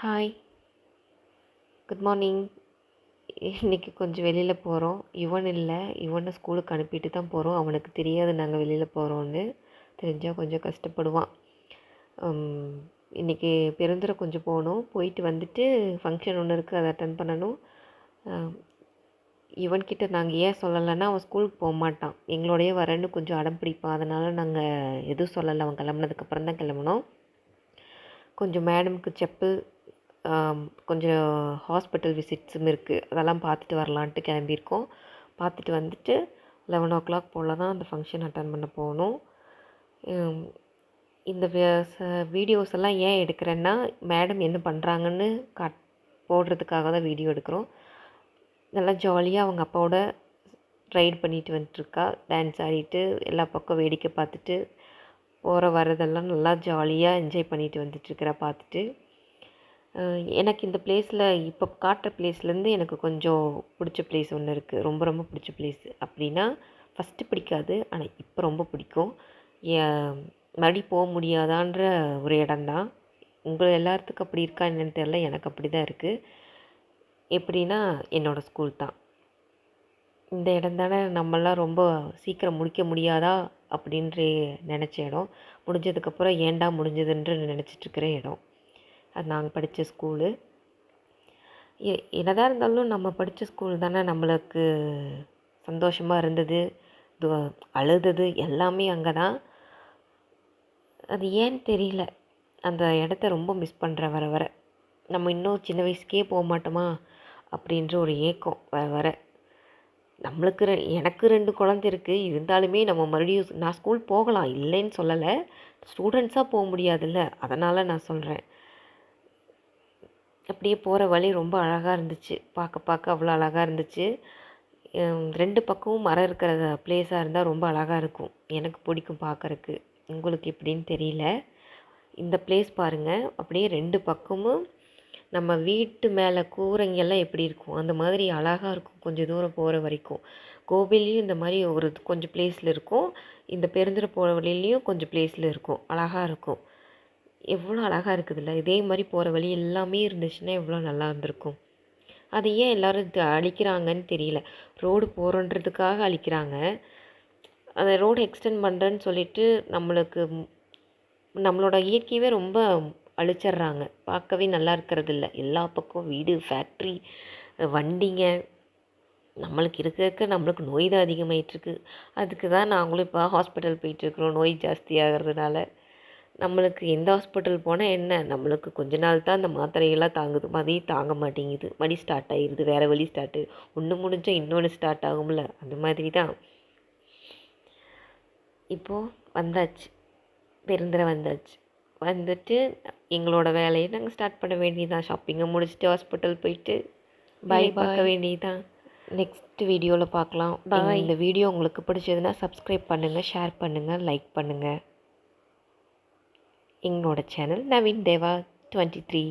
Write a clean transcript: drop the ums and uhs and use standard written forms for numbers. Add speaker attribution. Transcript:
Speaker 1: Hi, good morning. இன்றைக்கி கொஞ்சம் வெளியில் போகிறோம். இவனை ஸ்கூலுக்கு அனுப்பிட்டு தான் போகிறோம். அவனுக்கு தெரியாது நாங்கள் வெளியில் போகிறோன்னு. தெரிஞ்சால் கொஞ்சம் கஷ்டப்படுவான். இன்றைக்கி பெருந்துறை கொஞ்சம் போகணும். போயிட்டு வந்துட்டு ஃபங்க்ஷன் ஒன்று இருக்குது, அதை அட்டன் பண்ணணும். இவன்கிட்ட நாங்கள் ஏன் சொல்லலைன்னா, அவன் ஸ்கூலுக்கு போக மாட்டான். எங்களோடையே வரேன்னு கொஞ்சம் அடம் பிடிப்பான். அதனால் நாங்கள் எதுவும் சொல்லலை. அவன் கிளம்புனதுக்கப்புறம் தான் கிளம்புனோம். கொஞ்சம் மேடமுக்கு செப்பல், கொஞ்சம் ஹாஸ்பிட்டல் விசிட்ஸும் இருக்குது. அதெல்லாம் பார்த்துட்டு வரலான்ட்டு கிளம்பியிருக்கோம். பார்த்துட்டு வந்துட்டு 11 போல் தான் அந்த ஃபங்க்ஷன் அட்டன் பண்ண போகணும். இந்த வீடியோஸ் எல்லாம் ஏன் எடுக்கிறேன்னா, மேடம் என்ன பண்ணுறாங்கன்னு போடுறதுக்காக தான் வீடியோ எடுக்கிறோம். நல்லா ஜாலியாக அவங்க அப்பாவோட ரைட் பண்ணிட்டு வந்துட்டுருக்கா. டான்ஸ் ஆடிட்டு எல்லா பக்கம் வேடிக்கை பார்த்துட்டு போகிற வரதெல்லாம் நல்லா ஜாலியாக என்ஜாய் பண்ணிட்டு வந்துட்டுருக்கிறா பார்த்துட்டு. எனக்கு இந்த பிளேஸில் இப்போ காட்டுற பிளேஸ்லேருந்து எனக்கு கொஞ்சம் பிடிச்ச பிளேஸ் ஒன்று இருக்குது. ரொம்ப ரொம்ப பிடிச்ச பிளேஸ் அப்படின்னா, ஃபஸ்ட்டு பிடிக்காது, ஆனால் இப்போ ரொம்ப பிடிக்கும். மறுபடியும் போக முடியாதான்ற ஒரு இடம்தான். உங்கள் எல்லாத்துக்கும் அப்படி இருக்கா என்னென்னு தெரியல, எனக்கு அப்படி தான் இருக்குது. எப்படின்னா, என்னோடய ஸ்கூல் தான். இந்த இடம் தானே நம்மளாம் ரொம்ப சீக்கிரம் முடிக்க முடியாதா அப்படின்ற நினச்ச இடம். முடிஞ்சதுக்கப்புறம் ஏன்டா முடிஞ்சதுன்ற நினச்சிட்ருக்கிற இடம். அது நாங்கள் படித்த ஸ்கூலு. என்னதான் இருந்தாலும் நம்ம படித்த ஸ்கூல் தானே நம்மளுக்கு சந்தோஷமாக இருந்தது, அழுதது எல்லாமே அங்கே தான். அது ஏன்னு தெரியல, அந்த இடத்த ரொம்ப மிஸ் பண்ணுறேன் வர வர. நம்ம இன்னும் சின்ன வயசுக்கே போக மாட்டோமா அப்படின்ற ஒரு ஏக்கம் வர வர. எனக்கு 2 குழந்தை இருக்குது. இருந்தாலுமே நம்ம மறுபடியும் நான் ஸ்கூல் போகலாம், இல்லைன்னு சொல்லலை. ஸ்டூடெண்ட்ஸாக போக முடியாதுல்ல, அதனால் நான் சொல்கிறேன். அப்படியே போகிற வழி ரொம்ப அழகாக இருந்துச்சு. பார்க்க அவ்வளோ அழகாக இருந்துச்சு. 2 பக்கமும் மரம் இருக்கிற பிளேஸாக இருந்தால் ரொம்ப அழகாக இருக்கும். எனக்கு பிடிக்கும் பார்க்குறக்கு. உங்களுக்கு எப்படின்னு தெரியல. இந்த பிளேஸ் பாருங்கள், அப்படியே 2 பக்கமும் நம்ம வீட்டு மேலே கூரைங்கெல்லாம் எப்படி இருக்கும் அந்த மாதிரி அழகாக இருக்கும். கொஞ்சம் தூரம் போகிற வரைக்கும் கோவில்லையும் இந்த மாதிரி ஒரு கொஞ்சம் பிளேஸில் இருக்கும். இந்த பெருந்துறை போகிற வழியிலையும் கொஞ்சம் பிளேஸில் இருக்கும். அழகாக இருக்கும். எவ்வளோ அழகாக இருக்குதுல்ல. இதே மாதிரி போகிற வழி எல்லாமே இருந்துச்சுன்னா எவ்வளோ நல்லா இருந்திருக்கும். அது ஏன் எல்லோரும் அழிக்கிறாங்கன்னு தெரியல. ரோடு போகிறோன்றதுக்காக அழிக்கிறாங்க. அந்த ரோடு எக்ஸ்டெண்ட் பண்ணுறேன்னு சொல்லிட்டு நம்மளோட இயற்கையவே ரொம்ப அழிச்சிட்றாங்க. பார்க்கவே நல்லா இருக்கிறது இல்லை. எல்லா பக்கம் வீடு, ஃபேக்ட்ரி, வண்டிங்க. நம்மளுக்கு நம்மளுக்கு நோய் தான் அதிகமாகிட்டுருக்கு. அதுக்கு தான் நாங்களும் இப்போ ஹாஸ்பிட்டல் போயிட்டுருக்குறோம், நோய் ஜாஸ்தி ஆகிறதுனால. நம்மளுக்கு எந்த ஹாஸ்பிட்டல் போனால் என்ன, நம்மளுக்கு கொஞ்ச நாள் தான் அந்த மாத்திரையெல்லாம் தாங்குது, மதியம் தாங்க மாட்டேங்குது, மடி ஸ்டார்ட் ஆகிடுது, வேறு வழி ஸ்டார்ட்டு. ஒன்று முடிஞ்சால் இன்னொன்று ஸ்டார்ட் ஆகும்ல, அந்த மாதிரி தான். இப்போது வந்தாச்சு, பெருந்துறை வந்தாச்சு. வந்துட்டு எங்களோட வேலையை நாங்கள் ஸ்டார்ட் பண்ண வேண்டியதான். ஷாப்பிங்கை முடிச்சுட்டு ஹாஸ்பிட்டல் போயிட்டு பார்க்க வேண்டியதான். நெக்ஸ்ட் வீடியோவில் பார்க்கலாம். இந்த வீடியோ உங்களுக்கு பிடிச்சதுன்னா சப்ஸ்கிரைப் பண்ணுங்கள், ஷேர் பண்ணுங்கள், லைக் பண்ணுங்கள். எங்களோட சேனல் நவீன் தேவா 23.